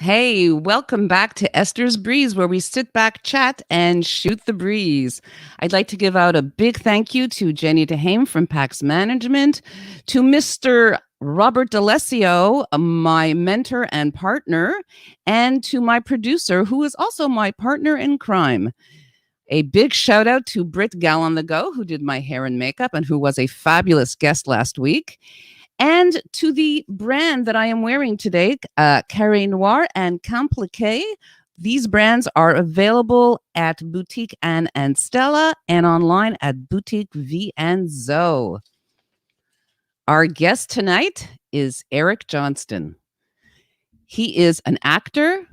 Hey, welcome back to Esther's Breeze, where we sit back, chat, and shoot the breeze. I'd like to give out a big thank you to Jenny DeHame from PAX Management, to Mr. Robert D'Alessio, my mentor and partner, and to my producer, who is also my partner in crime. A big shout out to Britt Gal on the Go, who did my hair and makeup and who was a fabulous guest last week. And to the brand that I am wearing today, Carré Noir and Compliqué. These brands are available at Boutique Anne and Stella and online at Boutique V and Zoe. Our guest tonight is Eric Johnston. He is an actor,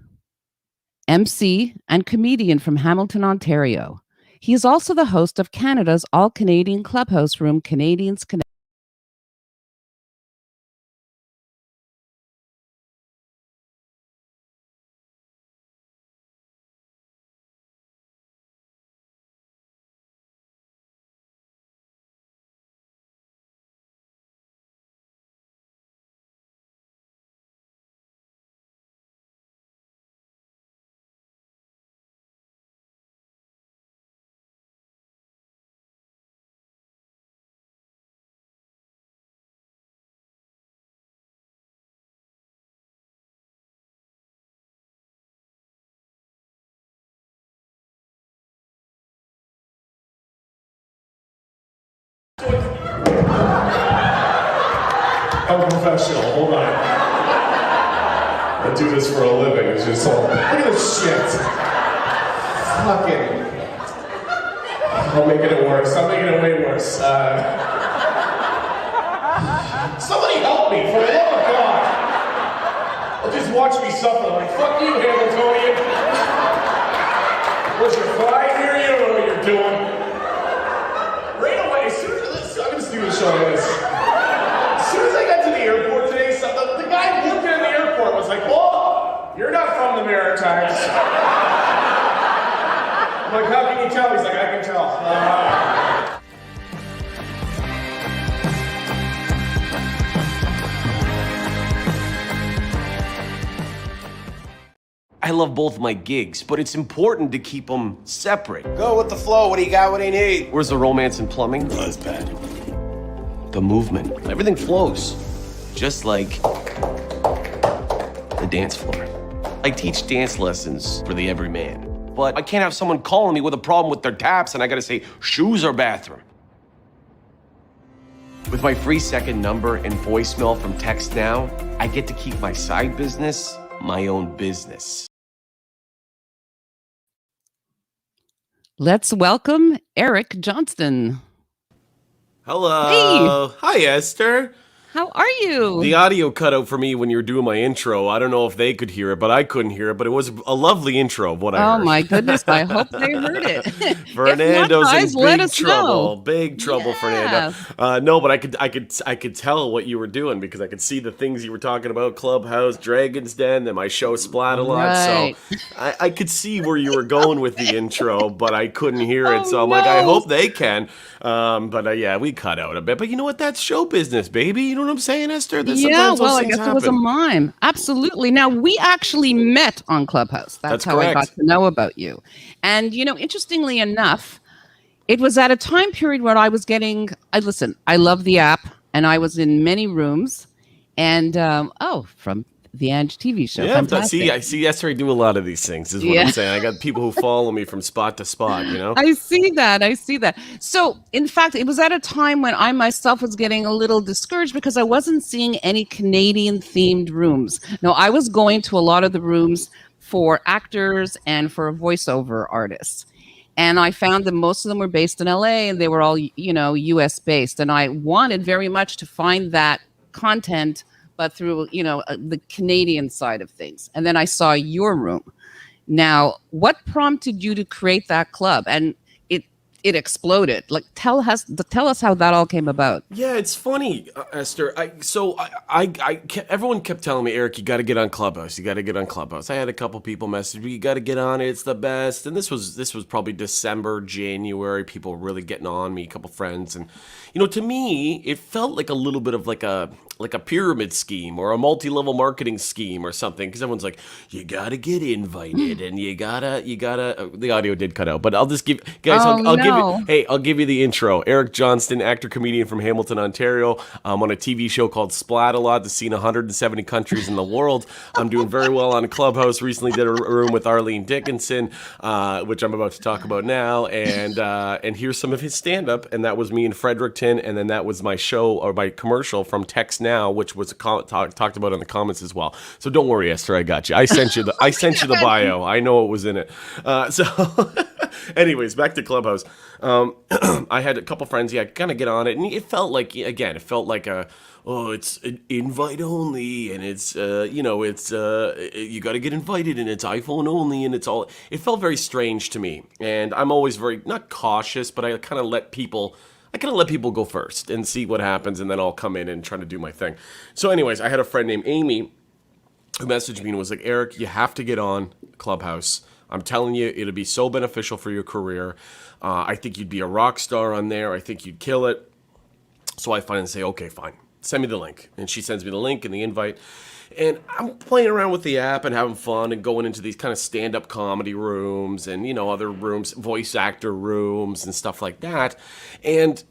MC, and comedian from Hamilton, Ontario. He is also the host of Canada's all-Canadian Clubhouse room, Canadians Connect. I'm professional. Hold on. I do this for a living. It's just all. Look at this shit. Fucking. I'm making it worse. I'm making it way worse. Somebody help me, for the love of God. Or just watch me suffer. Like, fuck you, Hamiltonian. Was your flying here? You don't know what you're doing. Right away, as soon as I'm just doing a show like this. As soon as I got to the airport today, the guy working in the airport was like, "Well, you're not from the Maritimes." I'm like, "How can you tell?" He's like, "I can tell." I love both my gigs, but it's important to keep them separate. Go with the flow. What do you got? What do you need? Where's the romance and plumbing? Buzz pad. The movement. Everything flows. Just like the dance floor. I teach dance lessons for the everyman, but I can't have someone calling me with a problem with their taps and I gotta say, shoes or bathroom. With my free second number and voicemail from Text Now, I get to keep my side business my own business. Let's welcome Eric Johnston. Hello. Hey. Hi, Esther. How are you? The audio cut out for me when you were doing my intro. I don't know if they could hear it, but I couldn't hear it. But it was a lovely intro of what I heard. Oh my goodness! I hope they heard it. Fernando's guys, in big trouble. Big trouble, Yeah. Fernando. No, but I could tell what you were doing because I could see the things you were talking about: Clubhouse, Dragon's Den, and my show Splat a lot. Right. So I could see where you were going with the intro, but I couldn't hear it. Oh, So I'm like, I no. hope they can. But yeah, we cut out a bit. But you know what? That's show business, baby. You know what I'm saying, Esther? That Yeah, sometimes those well, I things guess it was a happen. mime. Absolutely. Now, we actually met on Clubhouse. That's how I got correct. to know about you. And, interestingly enough, it was at a time period where I was I love the app, and I was in many rooms. And, from the Ange TV show. Yeah, Fantastic. I see Esther, I do a lot of these things, is what Yeah. I'm saying. I got people who follow me from spot to spot, you know? I see that. So, in fact, it was at a time when I myself was getting a little discouraged because I wasn't seeing any Canadian themed rooms. No, I was going to a lot of the rooms for actors and for voiceover artists. And I found that most of them were based in LA and they were all, US based. And I wanted very much to find that content, but through, the Canadian side of things. And then I saw your room. Now, what prompted you to create that club? And it exploded. Like, tell us how that all came about. Yeah, it's funny, Esther. Everyone kept telling me, Eric, you got to get on Clubhouse. You got to get on Clubhouse. I had a couple people message me, you got to get on it. It's the best. And this was probably December, January. People were really getting on me. A couple friends, and to me, it felt like a little bit of like like a pyramid scheme or a multi-level marketing scheme or something, because everyone's like, you gotta get invited and you gotta the audio did cut out, but I'll just give guys, Oh, I'll give no. you, hey, I'll give you the intro. Eric Johnston, actor comedian from Hamilton, Ontario. I'm on a TV show called Splat a Lot that's seen 170 countries in the world. I'm doing very well on Clubhouse. Recently did a room with Arlene Dickinson, which I'm about to talk about now, and here's some of his stand-up, and that was me in Fredericton, and then that was my show or my commercial from Text Now, which was talked about in the comments as well. So don't worry, Esther, I got you. I sent you the bio. I know what was in it. So, anyways, back to Clubhouse. I had a couple friends, kind of get on it, and it felt like it's an invite only, and it's you got to get invited, and it's iPhone only, and it felt very strange to me. And I'm always very, not cautious, but I kind of let people go first and see what happens, and then I'll come in and try to do my thing. So anyways, I had a friend named Amy who messaged me and was like, Eric, you have to get on Clubhouse. I'm telling you, it'll be so beneficial for your career. I think you'd be a rock star on there. I think you'd kill it. So I finally say, okay, fine. Send me the link. And she sends me the link and the invite. And I'm playing around with the app and having fun and going into these kind of stand-up comedy rooms and, other rooms, voice actor rooms and stuff like that. And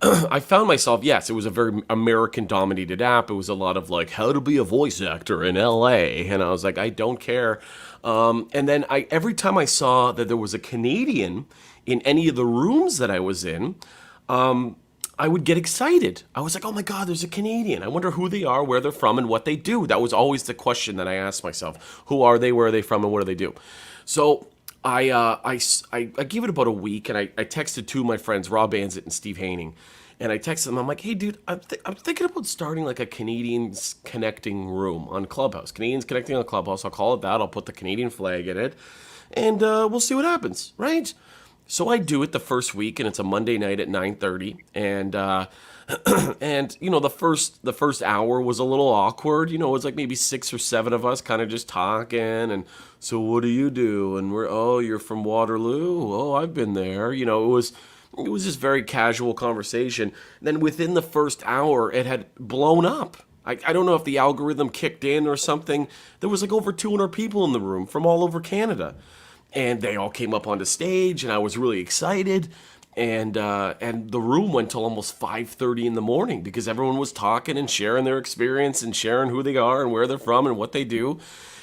I found myself, yes, it was a very American-dominated app. It was a lot of like, how to be a voice actor in LA. And I was like, I don't care. And then every time I saw that there was a Canadian in any of the rooms that I was in, I would get excited. I was like, oh my God, there's a Canadian. I wonder who they are, where they're from, and what they do. That was always the question that I asked myself. Who are they, where are they from, and what do they do? So I gave it about a week, and I texted two of my friends, Rob Anzett and Steve Haining. And I texted them, I'm like, hey, dude, I'm thinking about starting like a Canadians connecting room on Clubhouse. Canadians connecting on Clubhouse. I'll call it that. I'll put the Canadian flag in it. And we'll see what happens, right? So I do it the first week, and it's a Monday night at 9:30, and the first hour was a little awkward. It was like maybe 6 or 7 of us kind of just talking, and so what do you do? And you're from Waterloo? Oh, I've been there. It was just very casual conversation. And then within the first hour, it had blown up. I don't know if the algorithm kicked in or something. There was like over 200 people in the room from all over Canada. And they all came up onto stage, and I was really excited. And the room went till almost 5:30 in the morning because everyone was talking and sharing their experience and sharing who they are and where they're from and what they do.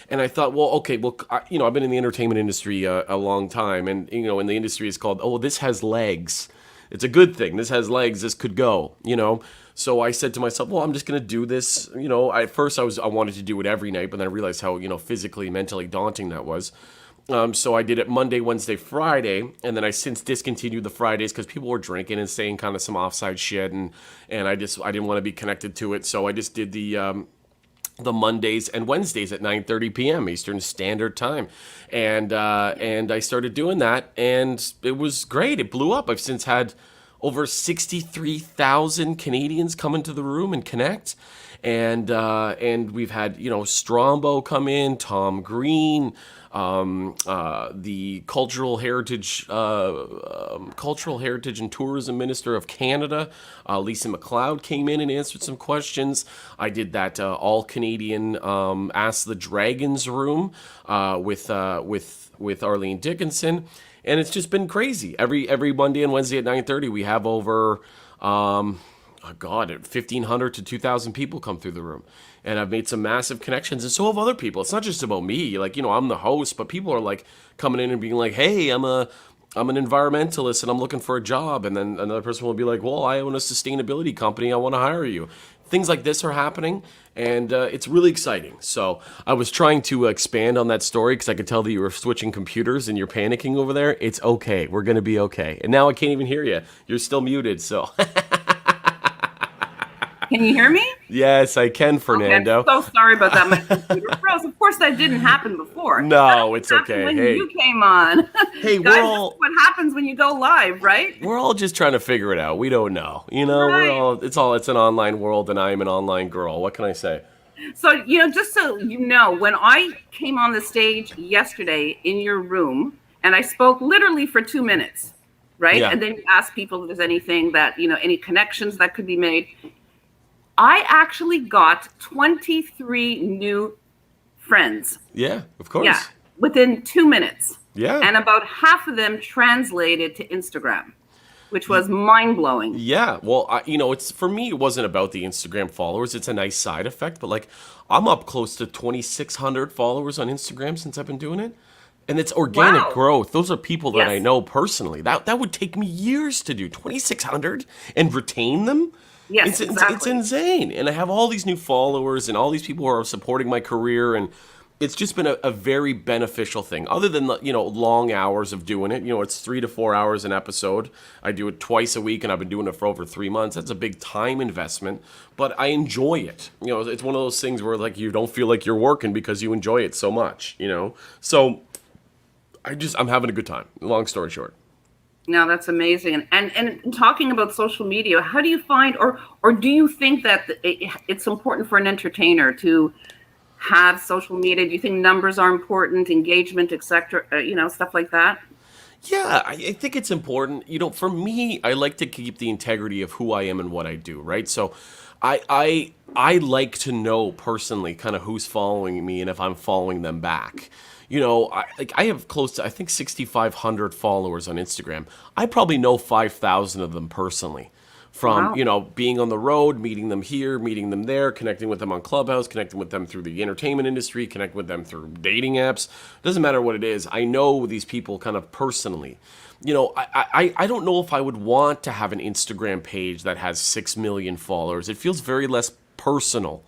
And I thought, I've been in the entertainment industry a long time, and in the industry it's called, this has legs. It's a good thing. This has legs. This could go. So I said to myself, I'm just going to do this. At first I wanted to do it every night, but then I realized how physically, mentally daunting that was. So I did it Monday, Wednesday, Friday, and then I since discontinued the Fridays because people were drinking and saying kind of some offside shit, and I didn't want to be connected to it, so I just did the Mondays and Wednesdays at 9:30 p.m. Eastern Standard Time, and I started doing that, and it was great. It blew up. I've since had over 63,000 Canadians come into the room and connect. And we've had, Strombo come in, Tom Green, the Cultural Heritage and Tourism Minister of Canada, Lisa MacLeod, came in and answered some questions. I did that all Canadian Ask the Dragons room with Arlene Dickinson, and it's just been crazy. Every Monday and Wednesday at 9:30, we have over 1,500 to 2,000 people come through the room. And I've made some massive connections, and so have other people. It's not just about me. I'm the host, but people are like coming in and being like, hey, I'm an environmentalist and I'm looking for a job. And then another person will be like, well, I own a sustainability company. I want to hire you. Things like this are happening, and it's really exciting. So I was trying to expand on that story because I could tell that you were switching computers and you're panicking over there. It's okay. We're going to be okay. And now I can't even hear you. You're still muted, so... Can you hear me? Yes, I can, Fernando. Okay, I'm so sorry about that. My computer froze. Of course, that didn't happen before. No, it's okay. When you came on. Hey, guys, that's what happens when you go live, right? We're all just trying to figure it out. We don't know. Right. It's an online world, and I'm an online girl. What can I say? So, just so you know, when I came on the stage yesterday in your room, and I spoke literally for 2 minutes, right? Yeah. And then you asked people if there's anything that, any connections that could be made. I actually got 23 new friends. Yeah, of course. Yeah, within 2 minutes. Yeah. And about half of them translated to Instagram, which was mind blowing. Yeah, well, it's for me. It wasn't about the Instagram followers. It's a nice side effect, but like, I'm up close to 2,600 followers on Instagram since I've been doing it, and it's organic Wow. growth. Those are people that I Yes. know personally. That would take me years to do. 2,600 and retain them. Yes, It's exactly. insane, and I have all these new followers and all these people who are supporting my career, and it's just been a very beneficial thing. Other than long hours of doing it, it's 3 to 4 hours an episode. I do it twice a week, and I've been doing it for over 3 months. That's a big time investment, but I enjoy it. It's one of those things where like you don't feel like you're working because you enjoy it so much. So I'm having a good time. Long story short. No, that's amazing. And talking about social media, how do you find, or do you think that it's important for an entertainer to have social media? Do you think numbers are important, engagement, etc., stuff like that? Yeah, I think it's important. For me, I like to keep the integrity of who I am and what I do, right? So I like to know personally kind of who's following me and if I'm following them back. I have close to, I think, 6,500 followers on Instagram. I probably know 5,000 of them personally. From, Wow. being on the road, meeting them here, meeting them there, connecting with them on Clubhouse, connecting with them through the entertainment industry, connecting with them through dating apps. Doesn't matter what it is. I know these people kind of personally. I don't know if I would want to have an Instagram page that has 6 million followers. It feels very less personal.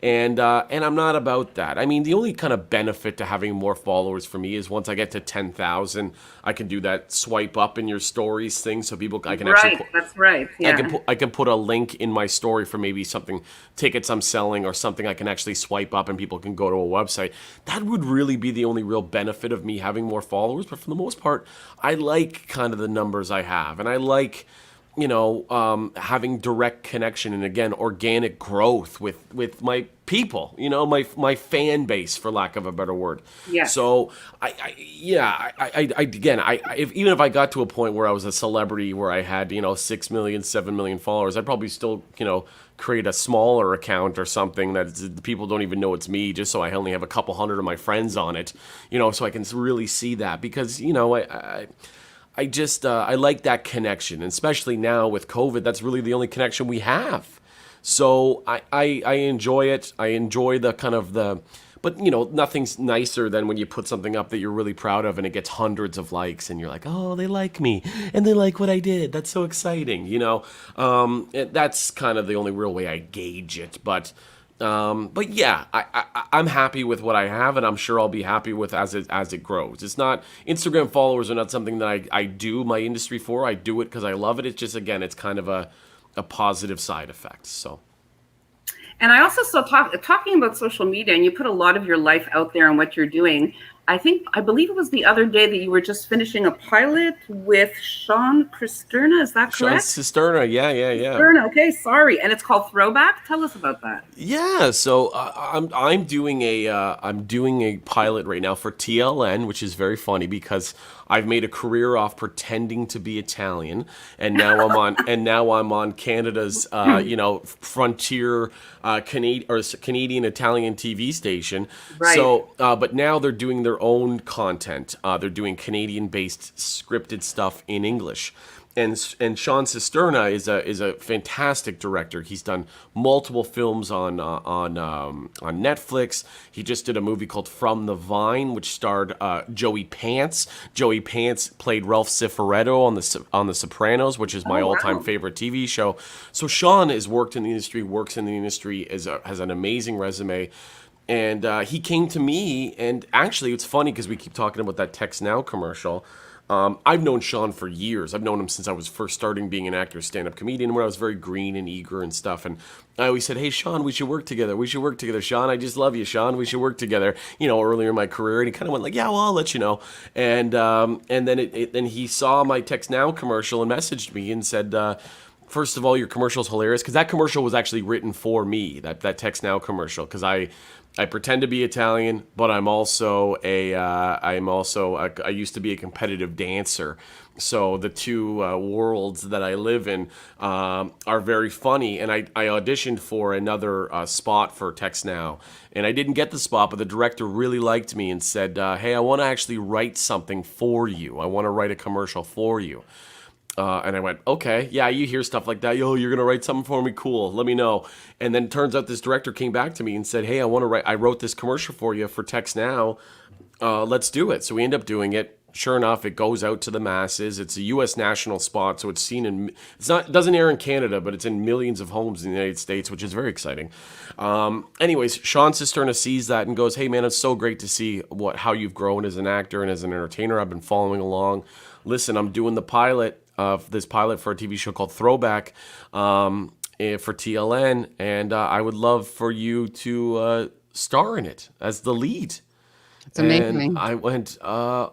And I'm not about that. I mean, the only kind of benefit to having more followers for me is once I get to 10,000, I can do that swipe up in your stories thing, so I can actually Right, that's right. Yeah. I can put a link in my story for maybe something, tickets I'm selling or something I can actually swipe up and people can go to a website. That would really be the only real benefit of me having more followers. But for the most part, I like kind of the numbers I have, and I like having direct connection and, again, organic growth with my people, my fan base, for lack of a better word. Yes. So even if I got to a point where I was a celebrity, where I had 6 million, 7 million followers, I'd probably still create a smaller account or something that people don't even know it's me, just so I only have a couple hundred of my friends on it, so I can really see that, because I just I like that connection, and especially now with COVID, that's really the only connection we have. So I enjoy it. I enjoy the kind of but nothing's nicer than when you put something up that you're really proud of and it gets hundreds of likes, and you're like, oh, they like me and they like what I did. That's so exciting, that's kind of the only real way I gauge it. But yeah, I'm happy with what I have, and I'm sure I'll be happy with as it grows. It's not, Instagram followers are not something that I do my industry for. I do it because I love it. It's just, again, it's kind of a positive side effect. So. And I also saw talking about social media, and you put a lot of your life out there and what you're doing. I believe it was the other day that you were just finishing a pilot with Sean Cristerna. Is that Sean correct? Cisterna, yeah. Cisterna, okay, sorry. And it's called Throwback. Tell us about that. Yeah, so I'm doing a pilot right now for TLN, which is very funny because I've made a career off pretending to be Italian, and now I'm on Canada's frontier Canadian Italian TV station. Right. So, but now they're doing their own content. They're doing Canadian-based scripted stuff in English. And Sean Cisterna is a fantastic director. He's done multiple films on Netflix. He just did a movie called From the Vine, which starred Joey Pants. Joey Pants played Ralph Cifaretto on the Sopranos, which is my all-time favorite TV show. So Sean has worked in the industry, works in the industry, has an amazing resume. And he came to me, and actually it's funny because we keep talking about that Text Now commercial. I've known Sean for years. I've known him since I was first starting being an actor, stand-up comedian, when I was very green and eager and stuff. And I always said, hey, Sean, we should work together. We should work together. Sean, I just love you, Sean. We should work together, earlier in my career. And he kind of went like, yeah, well, I'll let you know. And then he saw my Text Now commercial and messaged me and said, first of all, your commercial's hilarious, because that commercial was actually written for me, that Text Now commercial, because I pretend to be Italian, but I'm also I used to be a competitive dancer. So the two worlds that I live in are very funny. And I auditioned for another spot for Text Now, and I didn't get the spot, but the director really liked me and said, "Hey, I want to actually write something for you. I want to write a commercial for you." And I went, okay, yeah, you hear stuff like that. Yo, you're gonna write something for me? Cool, let me know. And then turns out this director came back to me and said, hey, I wrote this commercial for you for Text Now. Let's do it. So we end up doing it. Sure enough, it goes out to the masses. It's a U.S. national spot, so it's seen it doesn't air in Canada, but it's in millions of homes in the United States, which is very exciting. Anyways, Sean Cisterna sees that and goes, hey man, it's so great to see how you've grown as an actor and as an entertainer. I've been following along. Listen, I'm doing the pilot this pilot for a TV show called Throwback for TLN, and I would love for you to star in it as the lead. It's amazing. And I went,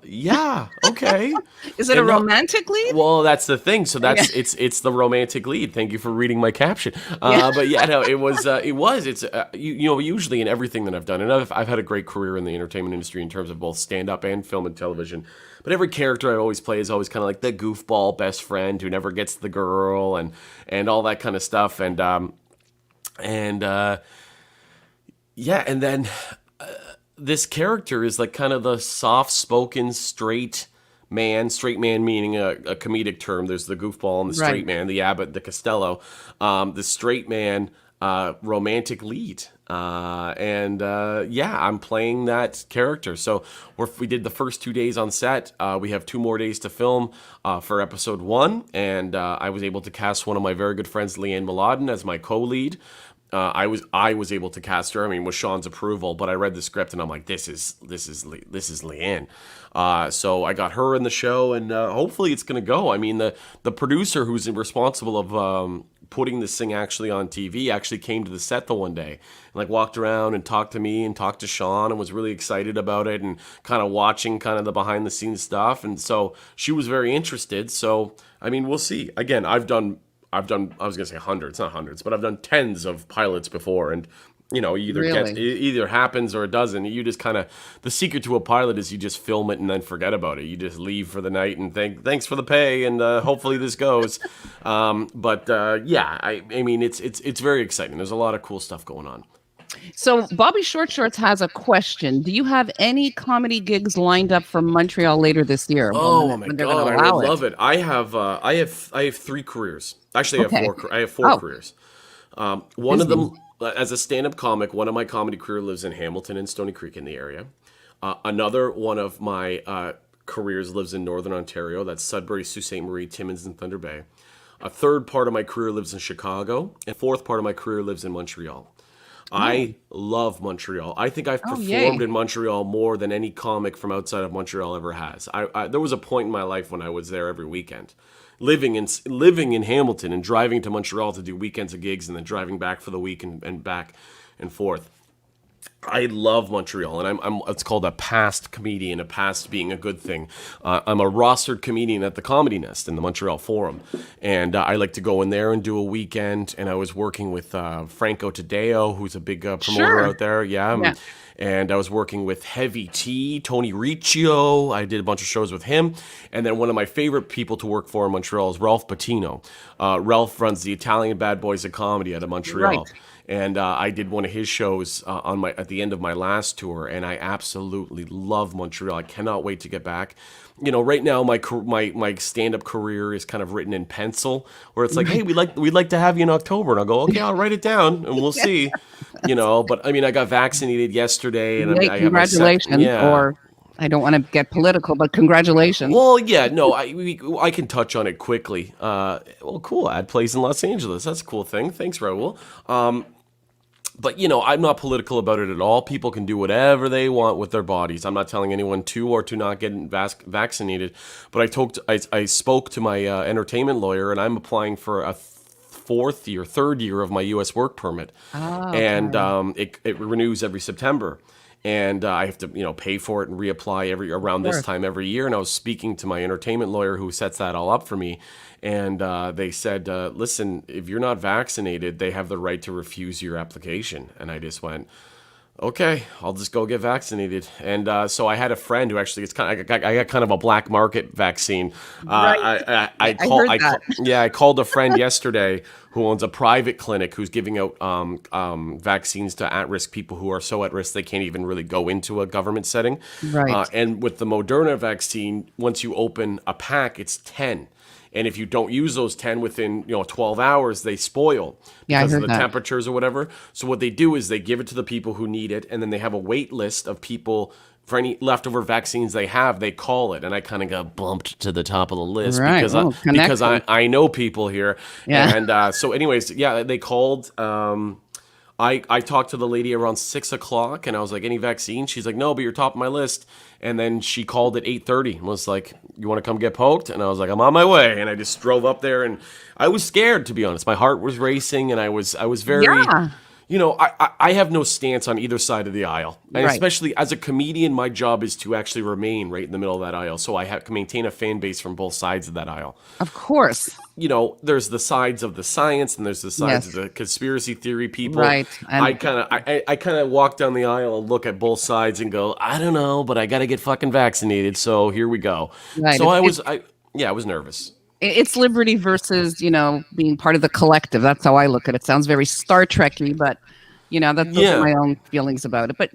yeah, okay. Is it a romantic lead? Well, that's the thing. So it's the romantic lead. Thank you for reading my caption. But yeah, no, it was. It's usually in everything that I've done, and I've had a great career in the entertainment industry in terms of both stand up and film and television. But every character I always play is always kind of like the goofball best friend who never gets the girl and all that kind of stuff. And then this character is like kind of the soft-spoken straight man meaning a comedic term. There's the goofball and the straight man, the Abbott, the Costello, the straight man romantic lead. I'm playing that character. So we did the first 2 days on set. We have 2 more days to film for episode 1, and I was able to cast one of my very good friends, Leanne Mladen, as my co-lead. I was able to cast her. I mean, with Sean's approval, but I read the script and I'm like, this is Leanne. So I got her in the show, and hopefully it's gonna go. I mean, the producer who's responsible of putting this thing actually on TV actually came to the set the one day and like walked around and talked to me and talked to Sean and was really excited about it and kind of watching kind of the behind the scenes stuff. And so she was very interested. So I mean, we'll see. Again, I've done, I was going to say hundreds, not hundreds, but I've done tens of pilots before. And, it either happens or it doesn't. You just kind of, the secret to a pilot is you just film it and then forget about it. You just leave for the night and thanks for the pay and hopefully this goes. I mean, it's very exciting. There's a lot of cool stuff going on. So Bobby Short Shorts has a question. Do you have any comedy gigs lined up for Montreal later this year? Oh my God, I would love it. I have 3 careers. Actually, I have 4 careers. One of them, as a stand-up comic, one of my comedy career lives in Hamilton and Stony Creek in the area. Another one of my careers lives in Northern Ontario. That's Sudbury, Sault Ste. Marie, Timmins, and Thunder Bay. A third part of my career lives in Chicago. And a fourth part of my career lives in Montreal. I love Montreal. I think I've performed in Montreal more than any comic from outside of Montreal ever has. There was a point in my life when I was there every weekend. Living in Hamilton and driving to Montreal to do weekends of gigs and then driving back for the week and back and forth. I love Montreal, and I'm it's called a past comedian, a past being a good thing. I'm a rostered comedian at the Comedy Nest in the Montreal Forum, and I like to go in there and do a weekend. And I was working with Franco Taddeo, who's a big promoter out there. Yeah. And I was working with Heavy T, Tony Riccio. I did a bunch of shows with him. And then one of my favorite people to work for in Montreal is Ralph Patino. Ralph runs the Italian Bad Boys of Comedy out of Montreal. Right. And I did one of his shows at the end of my last tour, and I absolutely love Montreal. I cannot wait to get back. Right now my stand-up career is kind of written in pencil, where it's like, hey, we'd like to have you in October, and I'll go, okay, I'll write it down, and we'll see. But I mean, I got vaccinated yesterday, and I congratulations, or I don't want to get political, but congratulations. Well, yeah, no, I can touch on it quickly. Well, cool. Ad plays in Los Angeles. That's a cool thing. Thanks, Raul. But, I'm not political about it at all. People can do whatever they want with their bodies. I'm not telling anyone to or to not get vaccinated. But I spoke to my entertainment lawyer, and I'm applying for a third year of my U.S. work permit. Oh, okay. And it renews every September. And I have to, pay for it and reapply around this time every year. And I was speaking to my entertainment lawyer who sets that all up for me. And they said, listen, if you're not vaccinated, they have the right to refuse your application. And I just went, Okay, I'll just go get vaccinated. And so I had a friend who actually it's kind of I got kind of a black market vaccine. Right. I heard that. I called a friend yesterday who owns a private clinic who's giving out vaccines to at-risk people who are so at risk they can't even really go into a government setting. Right. And with the Moderna vaccine, once you open a pack, it's 10. And if you don't use those 10 within 12 hours, they spoil Yeah, I because of heard the that. temperatures or whatever. So what they do is they give it to the people who need it, and then they have a wait list of people for any leftover vaccines they have. They call it, and I kind of got bumped to the top of the list Right. because Oh, because connection. I know people here. Yeah. And so anyways, yeah, they called. I talked to the lady around 6 o'clock, and I was like, "Any vaccine?" She's like, "No, but you're top of my list." And then she called at 8:30 and was like, "You want to come get poked?" And I was like, "I'm on my way." And I just drove up there, and I was scared, to be honest. My heart was racing, and I was very, Yeah. I have no stance on either side of the aisle, and Right. especially as a comedian, my job is to actually remain right in the middle of that aisle, so I have to maintain a fan base from both sides of that aisle. Of course. There's the sides of the science and there's the sides Yes. of the conspiracy theory people. Right. And I kind of walk down the aisle and look at both sides and go, I don't know, but I got to get fucking vaccinated. So here we go. right. So It's I was nervous. it's liberty versus, being part of the collective. That's how I look at it. Sounds very Star Trek-y, but those are Yeah. my own feelings about it. But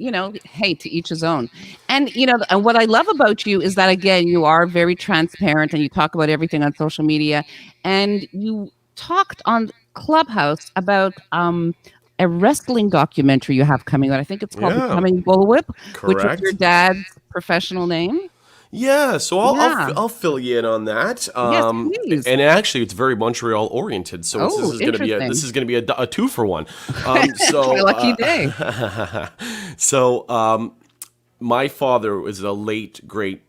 hey, to each his own. And and what I love about you is that again, you are very transparent and you talk about everything on social media. And you talked on Clubhouse about a wrestling documentary you have coming out. I think it's called Yeah. Becoming Bullwhip, which is your Correct. dad's professional name. Yeah, so Yeah. I'll fill you in on that. Yes, please. And actually, it's very Montreal oriented. So Oh, this is gonna be a two for one. So My lucky day. So my father was a late great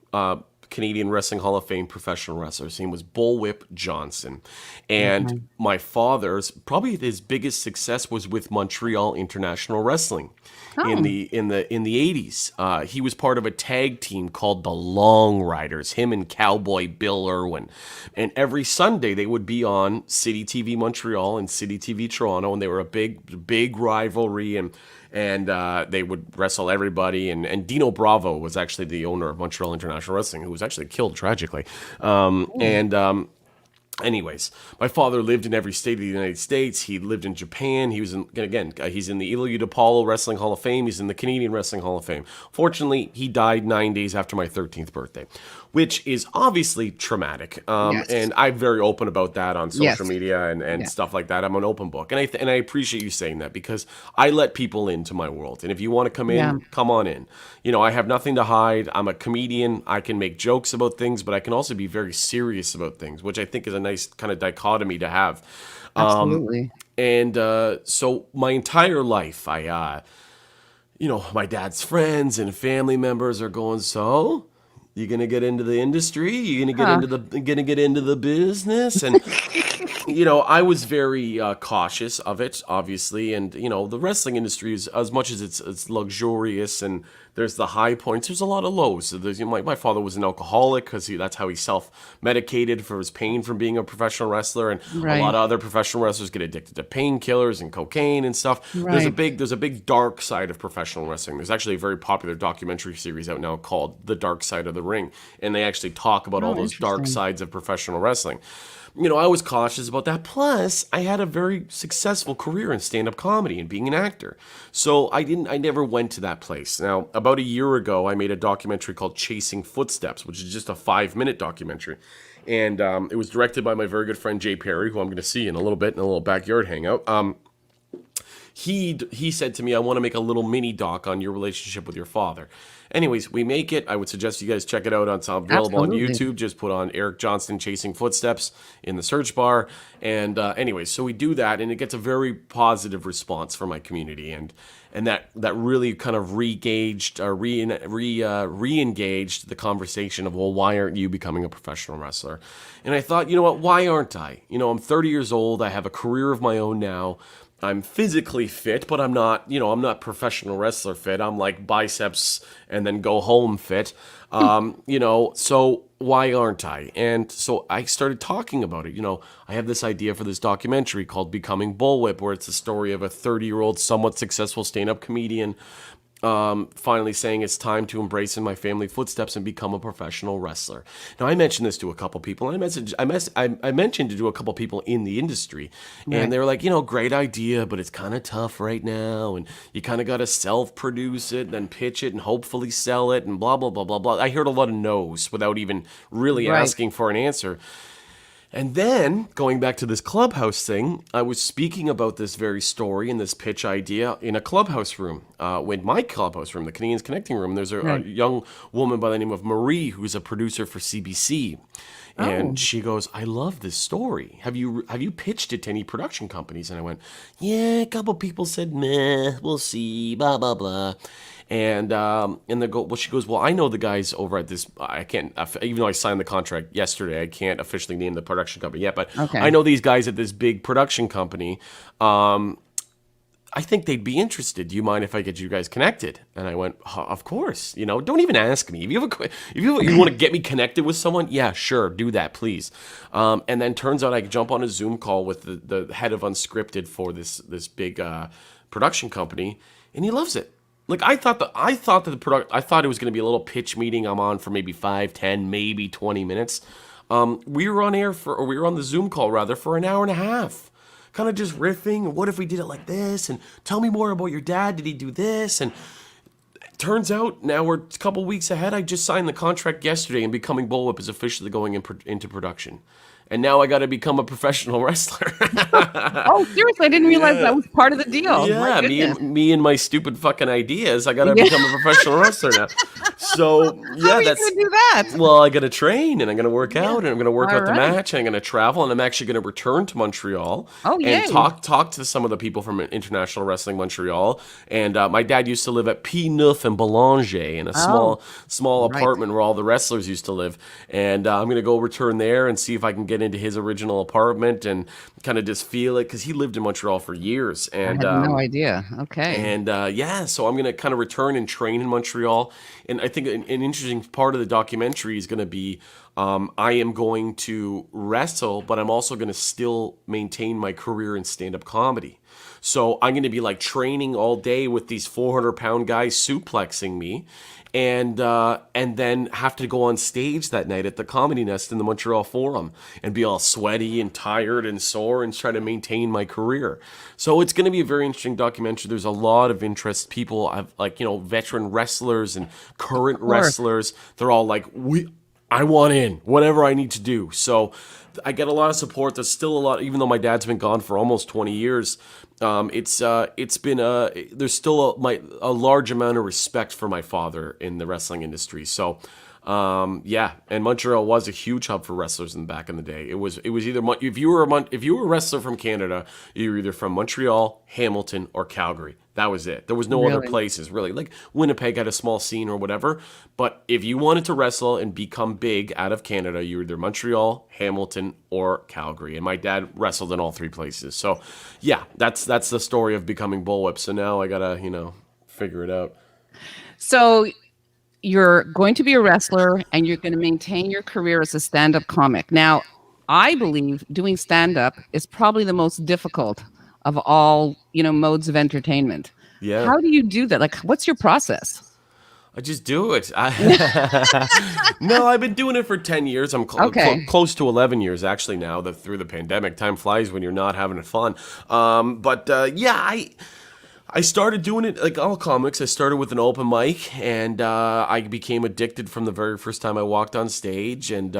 Canadian Wrestling Hall of Fame professional wrestler. His name was Bullwhip Johnston, and my father's probably his biggest success was with Montreal International Wrestling in the 80s. He was part of a tag team called the Long Riders. Him and Cowboy Bill Irwin, and every Sunday they would be on City TV Montreal and City TV Toronto, and they were a big rivalry and they would wrestle everybody. And Dino Bravo was actually the owner of Montreal International Wrestling, who was actually killed tragically. Anyways, my father lived in every state of the United States. He lived in Japan. He was he's in the Ilya DePaulo Wrestling Hall of Fame. He's in the Canadian Wrestling Hall of Fame. Fortunately, he died 9 days after my 13th birthday, which is obviously traumatic. Yes. And I'm very open about that on social Yes. media and Yeah. stuff like that. I'm an open book, and I appreciate you saying that because I let people into my world. And if you want to come in, Yeah. come on in. I have nothing to hide. I'm a comedian. I can make jokes about things, but I can also be very serious about things, which I think is a nice kind of dichotomy to have. Absolutely. So my entire life, my dad's friends and family members are going, so you gonna get into the industry? You gonna get into the business? And I was very cautious of it, obviously. And the wrestling industry is, as much as it's luxurious and there's the high points, there's a lot of lows. So there's my father was an alcoholic because that's how he self-medicated for his pain from being a professional wrestler, and Right. a lot of other professional wrestlers get addicted to painkillers and cocaine and stuff. Right. There's a big dark side of professional wrestling. There's actually a very popular documentary series out now called The Dark Side of the Ring, and they actually talk about all those dark interesting. sides of professional wrestling. I was cautious about that. Plus, I had a very successful career in stand-up comedy and being an actor. So I never went to that place. Now, about a year ago, I made a documentary called Chasing Footsteps, which is just a 5-minute documentary. And it was directed by my very good friend Jay Perry, who I'm going to see in a little bit in a little backyard hangout. He said to me, I want to make a little mini doc on your relationship with your father. Anyways, we make it. I would suggest you guys check it out. It's available on Absolutely. YouTube. Just put on Eric Johnston Chasing Footsteps in the search bar. And anyways, so we do that, and it gets a very positive response from my community. And that really kind of re-engaged the conversation of, well, why aren't you becoming a professional wrestler? And I thought, you know what, why aren't I? I'm 30 years old. I have a career of my own now. I'm physically fit, but I'm not professional wrestler fit. I'm like biceps and then go home fit. So why aren't I? And so I started talking about it. I have this idea for this documentary called Becoming Bullwhip, where it's the story of a 30-year-old, somewhat successful stand-up comedian finally saying it's time to embrace in my family footsteps and become a professional wrestler. Now, I mentioned this to a couple people, and I mentioned it to a couple people in the industry, Right. and they were like, great idea, but it's kind of tough right now, and you kind of got to self-produce it, and then pitch it, and hopefully sell it, and blah, blah, blah, blah, blah. I heard a lot of no's without even really Right. asking for an answer. And then, going back to this Clubhouse thing, I was speaking about this very story and this pitch idea in a Clubhouse room. In my Clubhouse room, the Canadians Connecting Room, there's a Right. young woman by the name of Marie who's a producer for CBC. And she goes, I love this story. Have you pitched it to any production companies? And I went, yeah, a couple people said, meh, we'll see, blah, blah, blah. And they go, well, she goes, well, I know the guys over at this, I can't, even though I signed the contract yesterday, I can't officially name the production company yet, but Okay. I know these guys at this big production company. I think they'd be interested. Do you mind if I get you guys connected? And I went, of course. Don't even ask me. If you want to get me connected with someone, yeah, sure, do that, please. And then turns out I could jump on a Zoom call with the head of Unscripted for this big production company, and he loves it. Like I thought it was going to be a little pitch meeting I'm on for maybe 5, 10, maybe 20 minutes. We were on the Zoom call rather for an hour and a half. Kind of just riffing, what if we did it like this? And tell me more about your dad. Did he do this? And it turns out now we're a couple weeks ahead. I just signed the contract yesterday, and Becoming Bullwhip is officially going into production. And now I got to become a professional wrestler. Oh, seriously, I didn't realize that was part of the deal. Yeah, My me goodness. and my stupid fucking ideas. I got to become a professional wrestler now. So yeah, How are you going to do that? Well, I got to train, and I'm going to work out, and I'm going to work All out the right. match, and I'm going to travel, and I'm actually going to return to Montreal Oh, yay. and talk to some of the people from International Wrestling Montreal. And my dad used to live at P9 and Belanger in a small right. apartment where all the wrestlers used to live. And I'm going to go return there and see if I can get into his original apartment and kind of just feel it, because he lived in Montreal for years. And I had no idea. Okay. and so I'm going to kind of return and train in Montreal. And I think an interesting part of the documentary is going to be I am going to wrestle, but I'm also going to still maintain my career in stand-up comedy. So I'm going to be like training all day with these 400-pound guys suplexing me. And then have to go on stage that night at the Comedy Nest in the Montreal Forum and be all sweaty and tired and sore and try to maintain my career. So it's going to be a very interesting documentary. There's a lot of interest. People have veteran wrestlers and current wrestlers. They're all like, I want in, whatever I need to do. So I get a lot of support. There's still a lot, even though my dad's been gone for almost 20 years. It's been there's still a large amount of respect for my father in the wrestling industry. So, and Montreal was a huge hub for wrestlers back in the day. It was either if you were a wrestler from Canada, you were either from Montreal, Hamilton, or Calgary. That was it. There was no other Really? places really. Like Winnipeg had a small scene or whatever, but if you wanted to wrestle and become big out of Canada, you were either Montreal, Hamilton, or Calgary. And my dad wrestled in all three places. So, yeah, that's the story of becoming Bullwhip. So now I gotta figure it out. So you're going to be a wrestler and you're going to maintain your career as a stand-up comic. Now, I believe doing stand-up is probably the most difficult of all, modes of entertainment. Yeah. How do you do that? Like, what's your process? I just do it. No, I've been doing it for 10 years. I'm close to 11 years actually now. Through the pandemic, time flies when you're not having fun. I started doing it like all comics. I started with an open mic, and I became addicted from the very first time I walked on stage. And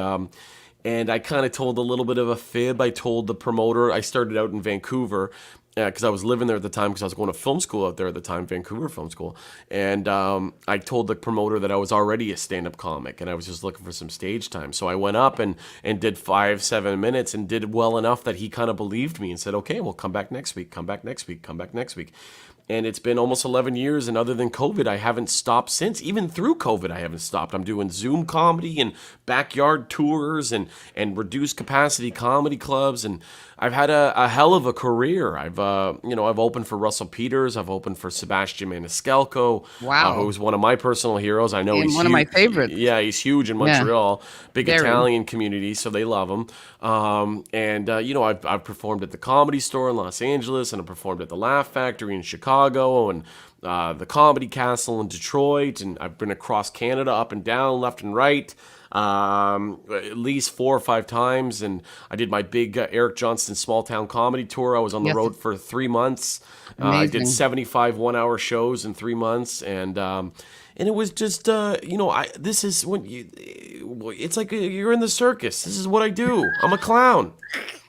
I kind of told a little bit of a fib. I told the promoter, I started out in Vancouver because I was living there at the time, because I was going to film school out there at the time, Vancouver Film School. And I told the promoter that I was already a stand-up comic and I was just looking for some stage time. So I went up and did 5-7 minutes and did well enough that he kind of believed me and said, okay, well, come back next week, come back next week, come back next week. And it's been almost 11 years, and other than COVID, I haven't stopped since. Even through COVID, I haven't stopped. I'm doing Zoom comedy and backyard tours and reduced capacity comedy clubs, and I've had a hell of a career. I've opened for Russell Peters. I've opened for Sebastian Maniscalco. Wow. Who's one of my personal heroes. I know And he's one of my favorites. Yeah, he's huge in Montreal. Big Very. Italian community, so they love him. I've performed at the Comedy Store in Los Angeles, and I've performed at the Laugh Factory in Chicago. Chicago and the Comedy Castle in Detroit, and I've been across Canada, up and down, left and right, at least 4 or 5 times. And I did my big Eric Johnston small town comedy tour. I was on the Yes. road for 3 months. I did Amazing. 75 1-hour shows in 3 months, and it was just this is when it's like you're in the circus. This is what I do. I'm a clown.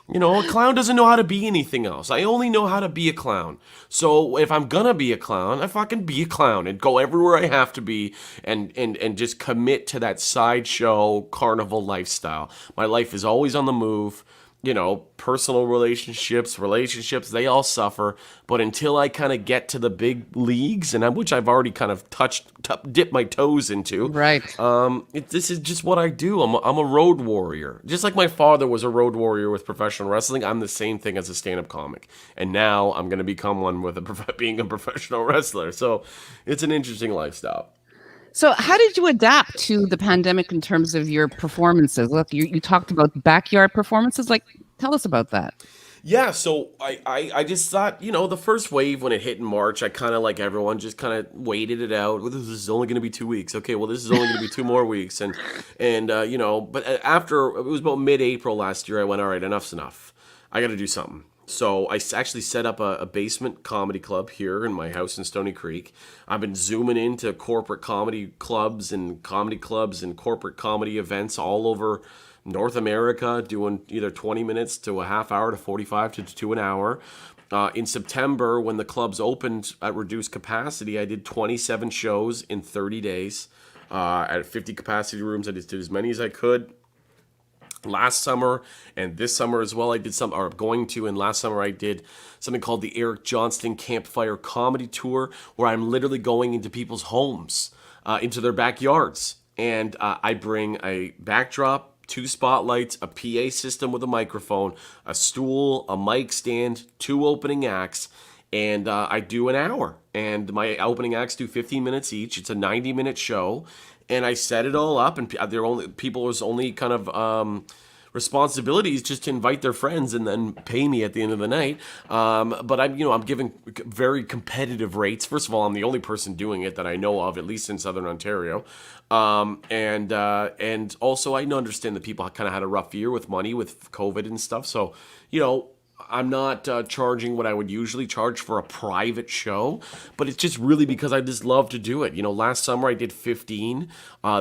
A clown doesn't know how to be anything else. I only know how to be a clown. So if I'm gonna be a clown, I fucking be a clown and go everywhere I have to be and just commit to that sideshow carnival lifestyle. My life is always on the move. Personal relationships, they all suffer. But until I kind of get to the big leagues, which I've already kind of dipped my toes into. Right. This is just what I do. I'm a road warrior. Just like my father was a road warrior with professional wrestling, I'm the same thing as a stand-up comic. And now I'm going to become one with being a professional wrestler. So it's an interesting lifestyle. So how did you adapt to the pandemic in terms of your performances? Look, you talked about backyard performances. Like, tell us about that. Yeah, so I just thought, the first wave when it hit in March, I kind of, like everyone, just kind of waited it out. Well, this is only going to be 2 weeks. Okay, well, this is only going to be 2 more weeks. But after, it was about mid-April last year, I went, all right, enough's enough. I got to do something. So I actually set up a basement comedy club here in my house in Stony Creek. I've been zooming into corporate comedy clubs and corporate comedy events all over North America, doing either 20 minutes to a half hour to 45 to an hour. In September, when the clubs opened at reduced capacity, I did 27 shows in 30 days at 50 capacity rooms. I just did as many as I could. Last summer and this summer as well, and last summer I did something called the Eric Johnston Campfire Comedy Tour, where I'm literally going into people's homes, into their backyards, and I bring a backdrop, 2 spotlights, a PA system with a microphone, a stool, a mic stand, 2 opening acts, and I do an hour. And my opening acts do 15 minutes each. It's a 90-minute show. And I set it all up, and people's only kind of responsibility is just to invite their friends and then pay me at the end of the night. But I'm giving very competitive rates. First of all, I'm the only person doing it that I know of, at least in Southern Ontario. And also I understand that people kind of had a rough year with money with COVID and stuff. So, I'm not charging what I would usually charge for a private show, but it's just really because I just love to do it. Last summer I did 15.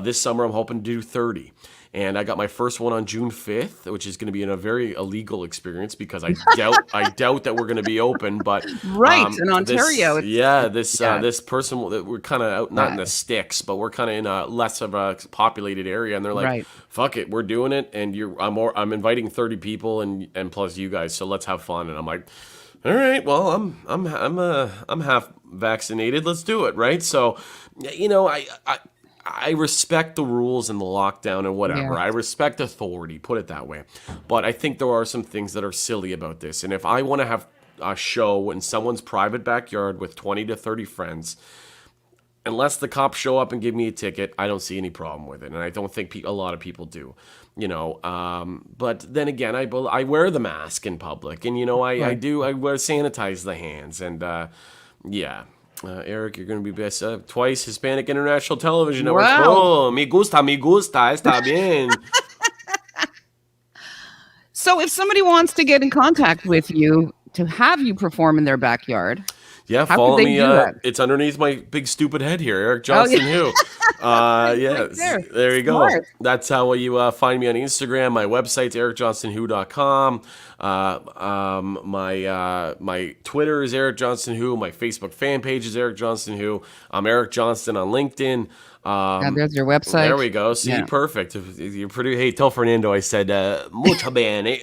This summer I'm hoping to do 30. And I got my first one on June 5th, which is going to be in a very illegal experience because I doubt that we're going to be open. But Right, in Ontario. This person, we're kind of out, not in the sticks, but we're kind of in a less of a populated area, and they're like, Right. "Fuck it, we're doing it." And I'm inviting 30 people and plus you guys, so let's have fun. And I'm like, all right, well, I'm half vaccinated. Let's do it, right? So, I respect the rules and the lockdown and whatever. Yeah. I respect authority, put it that way. But I think there are some things that are silly about this. And if I want to have a show in someone's private backyard with 20 to 30 friends, unless the cops show up and give me a ticket, I don't see any problem with it. And I don't think a lot of people do. But then again, I wear the mask in public. And, I sanitize the hands. And, yeah. Eric, you're going to be best twice Hispanic International Television Network. Wow. Oh, me gusta, está bien. So if somebody wants to get in contact with you to have you perform in their backyard, Yeah, how follow could they me. do that? It's underneath my big stupid head here, Eric Johnston. Who? Yes, there you go. Smart. That's how you find me on Instagram. My website's ericjohnstonwho.com. My Twitter is Eric Johnston Who. My Facebook fan page is Eric Johnston Who. I'm Eric Johnston on LinkedIn. There's your website. There we go. See, Yeah. perfect. You're pretty. Hey, tell Fernando I said mucho bene.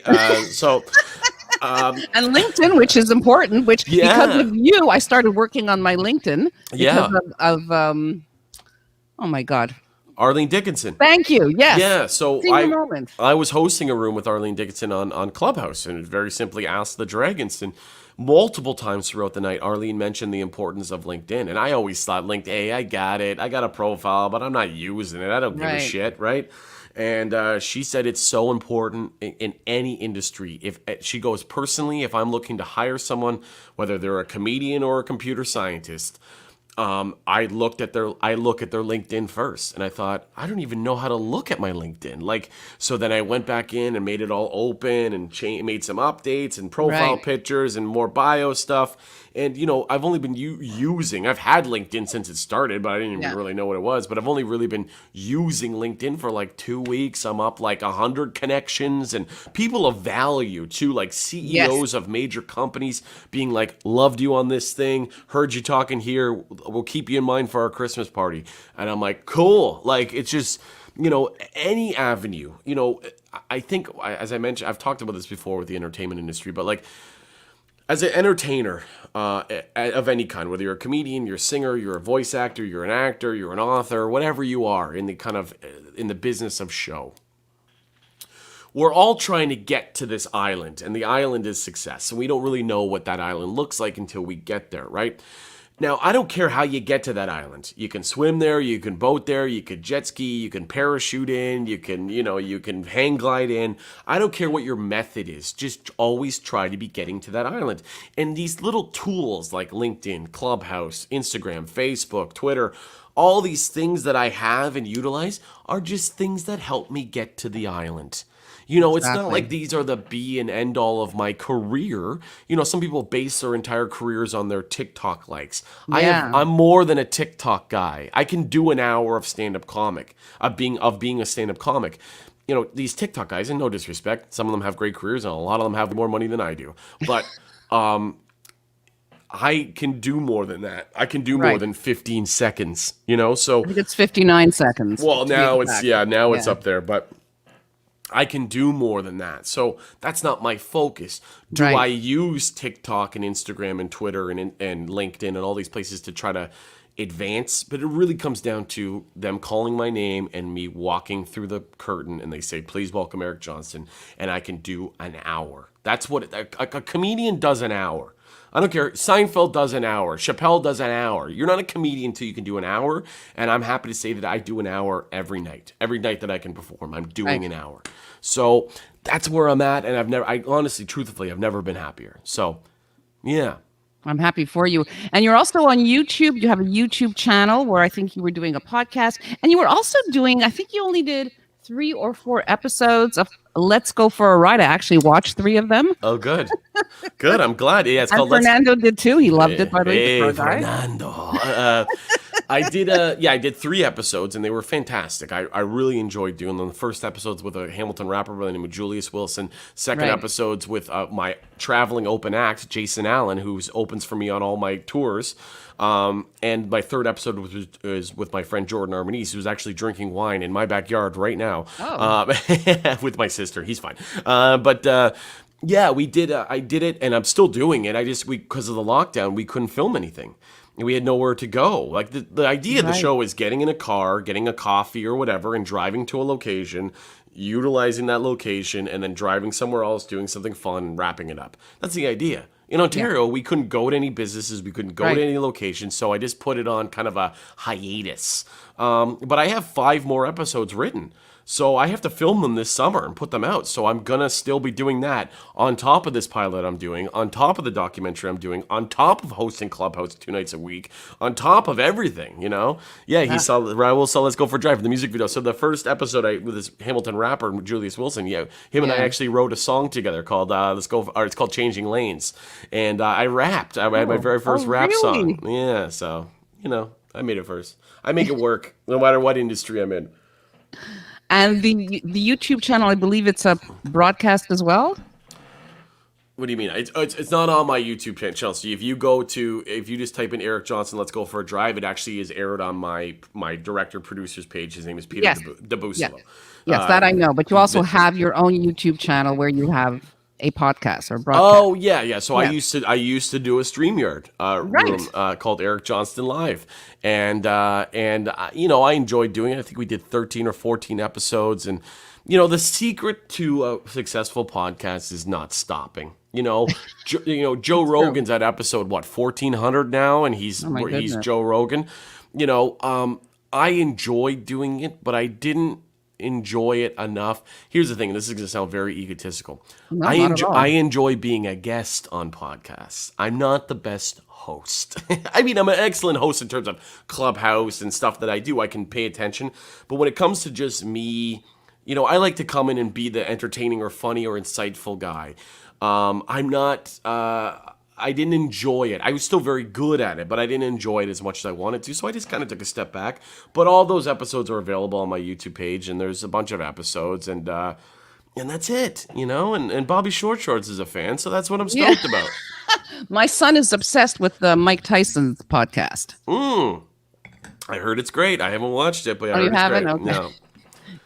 And LinkedIn, which is important, which Yeah. because of you, I started working on my LinkedIn Yeah. because of oh my God. Arlene Dickinson. Thank you. Yes. Yeah, so Senior moment. I was hosting a room with Arlene Dickinson on Clubhouse, and it very simply Ask the Dragons. And multiple times throughout the night, Arlene mentioned the importance of LinkedIn. And I always thought, LinkedIn, hey, I got it. I got a profile, but I'm not using it. I don't give a Right. shit, right? And she said it's so important in any industry. If she goes, personally, if I'm looking to hire someone, whether they're a comedian or a computer scientist, I look at their LinkedIn first, and I thought, I don't even know how to look at my LinkedIn. Like, so then I went back in and made it all open and made some updates and profile pictures and more bio stuff. And I've only been I've had LinkedIn since it started, but I didn't even really know what it was. But I've only really been using LinkedIn for like 2 weeks. I'm up like 100 connections, and people of value too, like CEOs of major companies being like, loved you on this thing, heard you talking here, we'll keep you in mind for our Christmas party. And I'm like, cool. Like, it's just, any avenue. I think, as I mentioned, I've talked about this before with the entertainment industry, but like, as an entertainer of any kind, whether you're a comedian, you're a singer, you're a voice actor, you're an actor, you're an author, whatever you are in the business of show, we're all trying to get to this island, and the island is success. And we don't really know what that island looks like until we get there, right? Now, I don't care how you get to that island. You can swim there, you can boat there, you can jet ski, you can parachute in, you can hang glide in. I don't care what your method is. Just always try to be getting to that island. And these little tools like LinkedIn, Clubhouse, Instagram, Facebook, Twitter, all these things that I have and utilize are just things that help me get to the island. It's not like these are the be and end all of my career. Some people base their entire careers on their TikTok likes. I'm more than a TikTok guy. I can do an hour of stand-up comic, of being a stand-up comic. These TikTok guys, and no disrespect, some of them have great careers and a lot of them have more money than I do. But I can do more than that. I can do more than 15 seconds, so I think it's 59 seconds. Well, now it's up there, but I can do more than that. So that's not my focus. Do I use TikTok and Instagram and Twitter and LinkedIn and all these places to try to advance? But it really comes down to them calling my name and me walking through the curtain, and they say, please welcome Eric Johnston, and I can do an hour. That's what a comedian does, an hour. I don't care. Seinfeld does an hour. Chappelle does an hour. You're not a comedian until you can do an hour. And I'm happy to say that I do an hour every night. Every night that I can perform, I'm doing an hour. So that's where I'm at. And I honestly, truthfully, I've never been happier. So, yeah. I'm happy for you. And you're also on YouTube. You have a YouTube channel where I think you were doing a podcast. And you were also doing, I think you only did 3 or 4 episodes of Let's Go for a Ride. I actually watched 3 of them. Oh, good. Good. I'm glad. Yeah, it's and called Fernando did too. He loved it, by the way. Hey, Fernando. I did 3 episodes, and they were fantastic. I really enjoyed doing them. The first episodes with a Hamilton rapper by the name of Julius Wilson. Second episodes with my traveling open act, Jason Allen, who opens for me on all my tours. And my third episode was with my friend Jordan Armanese, who's actually drinking wine in my backyard right now with my sister. He's fine. Yeah, we did. I did it, and I'm still doing it. Because of the lockdown, we couldn't film anything. We had nowhere to go. Like the idea of the show is getting in a car, getting a coffee or whatever, and driving to a location, utilizing that location, and then driving somewhere else, doing something fun, and wrapping it up. That's the idea. In Ontario, we couldn't go to any businesses. We couldn't go to any locations. So I just put it on kind of a hiatus. But I have 5 more episodes written. So I have to film them this summer and put them out. So I'm going to still be doing that on top of this pilot I'm doing, on top of the documentary I'm doing, on top of hosting Clubhouse 2 nights a week, on top of everything, Yeah, he saw Raul saw Let's Go for a Drive, the music video. So the first episode with this Hamilton rapper, Julius Wilson, him and I actually wrote a song together called it's called Changing Lanes. And I rapped. I had my very first rap song. Yeah, so, I made it first. I make it work no matter what industry I'm in. And the YouTube channel, I believe it's a broadcast as well? What do you mean? It's not on my YouTube channel. So if you just type in Eric Johnston, Let's Go for a Drive, it actually is aired on my director producer's page. His name is Peter DeBusolo. Yes, that I know. But you also have your own YouTube channel where you have a podcast or broadcast. Oh yeah. So I used to do a StreamYard room called Eric Johnston Live, and I enjoyed doing it. I think we did 13 or 14 episodes, and the secret to a successful podcast is not stopping. Joe Rogan's at episode 1400 now, and he's Joe Rogan. I enjoyed doing it, but I didn't enjoy it enough. Here's the thing. This is going to sound very egotistical. No, not at all. I enjoy being a guest on podcasts. I'm not the best host. I mean, I'm an excellent host in terms of Clubhouse and stuff that I do. I can pay attention. But when it comes to just me, I like to come in and be the entertaining or funny or insightful guy. I'm not... I didn't enjoy it. I was still very good at it, but I didn't enjoy it as much as I wanted to. So I just kind of took a step back. But all those episodes are available on my YouTube page, and there's a bunch of episodes, and that's it, And Bobby Short Shorts is a fan, so that's what I'm stoked about. My son is obsessed with Mike Tyson's podcast. I heard it's great. I haven't watched it, but I Oh, heard you it's haven't? great. Okay. No.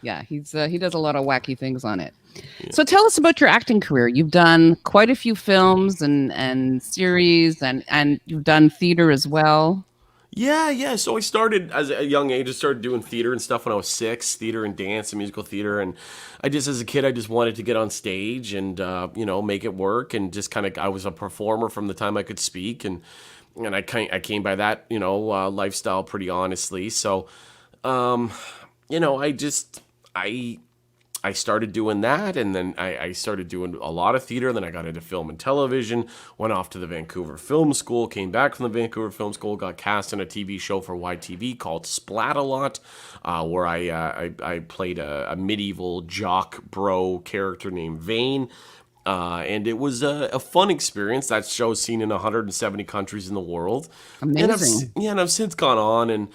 Yeah, he does a lot of wacky things on it. Yeah. So tell us about your acting career. You've done quite a few films and series, and you've done theater as well. Yeah. So I started as a young age. I started doing theater and stuff when I was 6, theater and dance and musical theater. And as a kid, I just wanted to get on stage and, make it work. And just I was a performer from the time I could speak. And I came by that, lifestyle pretty honestly. So, I started doing that, and then I started doing a lot of theater. Then I got into film and television, went off to the Vancouver Film School, came back from the Vancouver Film School, got cast in a TV show for YTV called Splat-A-Lot, where I played a medieval jock bro character named Vane. And it was a fun experience. That show's seen in 170 countries in the world. Amazing. And I've since gone on, and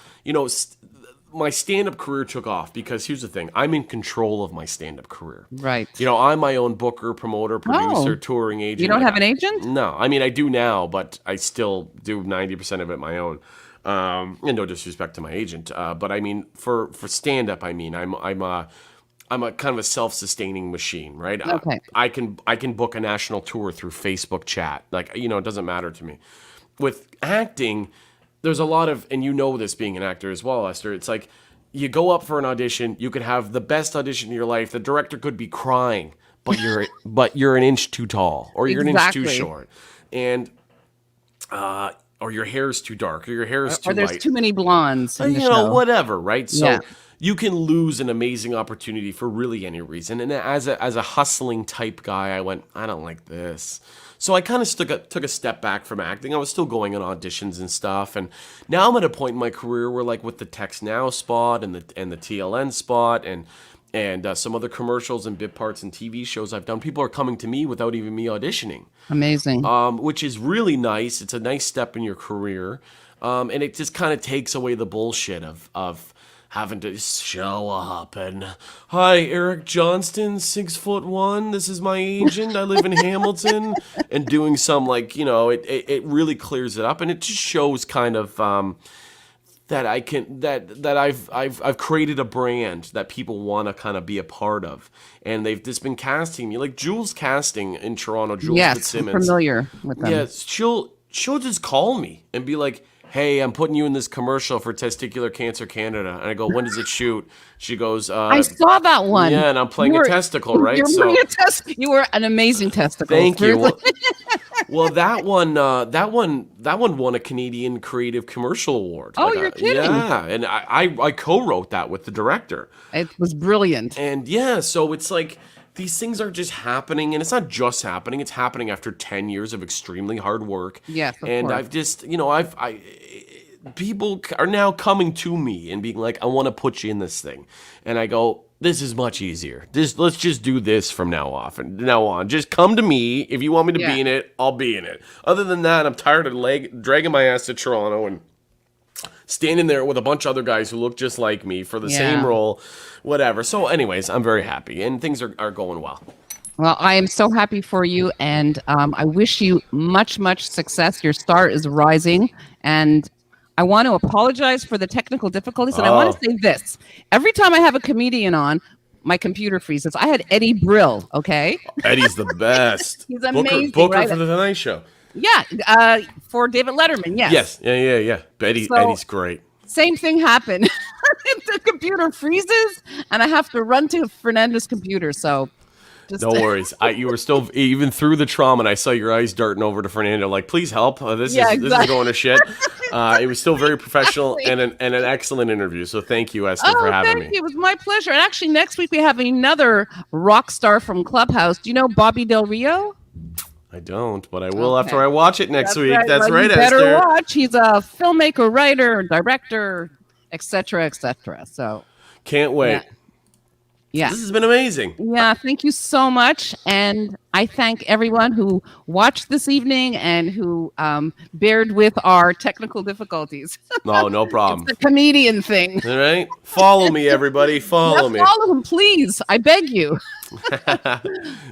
my stand-up career took off because here's the thing. I'm in control of my stand-up career. Right. I'm my own booker, promoter, producer, touring agent. You don't have an agent? No. I mean, I do now, but I still do 90% of it my own. And no disrespect to my agent. But I mean, for stand-up, I'm a kind of a self-sustaining machine, right? Okay. I can book a national tour through Facebook chat. It doesn't matter to me. With acting, there's a lot of, and this being an actor as well, Esther, it's like you go up for an audition, you could have the best audition in your life. The director could be crying, but you're an inch too tall, or you're an inch too short. And or your hair is too dark, or your hair is too light. Or there's too many blondes in the show. Whatever, right? So yeah. You can lose an amazing opportunity for really any reason. And as a hustling type guy, I went, I don't like this. So I kind of took a step back from acting. I was still going on auditions and stuff, and now I'm at a point in my career where, like with the Text Now spot and the TLN spot and some other commercials and bit parts and TV shows I've done, people are coming to me without even me auditioning. Amazing. Which is really nice. It's a nice step in your career, and it just kind of takes away the bullshit of having to show up and, hi, Eric Johnston, 6'1". This is my agent. I live in Hamilton, and doing some it really clears it up, and it just shows kind of that I've created a brand that people want to kind of be a part of, and they've just been casting me like Jules Casting in Toronto. Jules Fitzsimmons. I'm familiar with them. Yeah, she'll just call me and be like, hey, I'm putting you in this commercial for Testicular Cancer Canada. And I go, when does it shoot? She goes, I saw that one. Yeah, and I'm playing a testicle, right? You were an amazing testicle. Thank you. Well, that one won a Canadian Creative Commercial Award. Oh, you're kidding. Yeah, and I co-wrote that with the director. It was brilliant. And yeah, so it's like, these things are just happening, and it's not just happening. It's happening after 10 years of extremely hard work. Yes, of and course. I've just, people are now coming to me and being like, I want to put you in this thing. And I go, this is much easier. Let's just do this from now on. Just come to me. If you want me to be in it, I'll be in it. Other than that, I'm tired of dragging my ass to Toronto and standing there with a bunch of other guys who look just like me for the same role, whatever. So anyways, I'm very happy, and things are going well. Well, I am so happy for you, and I wish you much, much success. Your star is rising, and I want to apologize for the technical difficulties, and I want to say this. Every time I have a comedian on, my computer freezes. I had Eddie Brill, okay? Eddie's the best. He's amazing, Booker right? for the Tonight Show. Yeah, for David Letterman, yes. Yes, yeah. Eddie's great. Same thing happened. The computer freezes, and I have to run to Fernando's computer, so... No worries. You were still, even through the trauma, and I saw your eyes darting over to Fernando, like, please help. This is going to shit. It was still very professional and an excellent interview. So thank you, Esther, for having me. Thank you. It was my pleasure. And actually, next week we have another rock star from Clubhouse. Do you know Bobby Del Rio? I don't, but I will after I watch it next week. Right. That's Well, right, you better Esther. watch. He's a filmmaker, writer, director, etc., etc. So Can't wait. Yeah. This has been amazing. Yeah, thank you so much. And I thank everyone who watched this evening and who bared with our technical difficulties. No problem. It's a comedian thing. All right. Follow me, everybody. Follow me. Follow him, please. I beg you.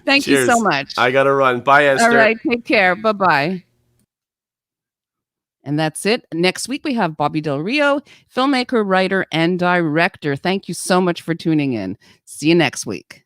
Thank you so much. I got to run. Bye, Esther. All right. Take care. Bye-bye. And that's it. Next week, we have Bobby Del Rio, filmmaker, writer, and director. Thank you so much for tuning in. See you next week.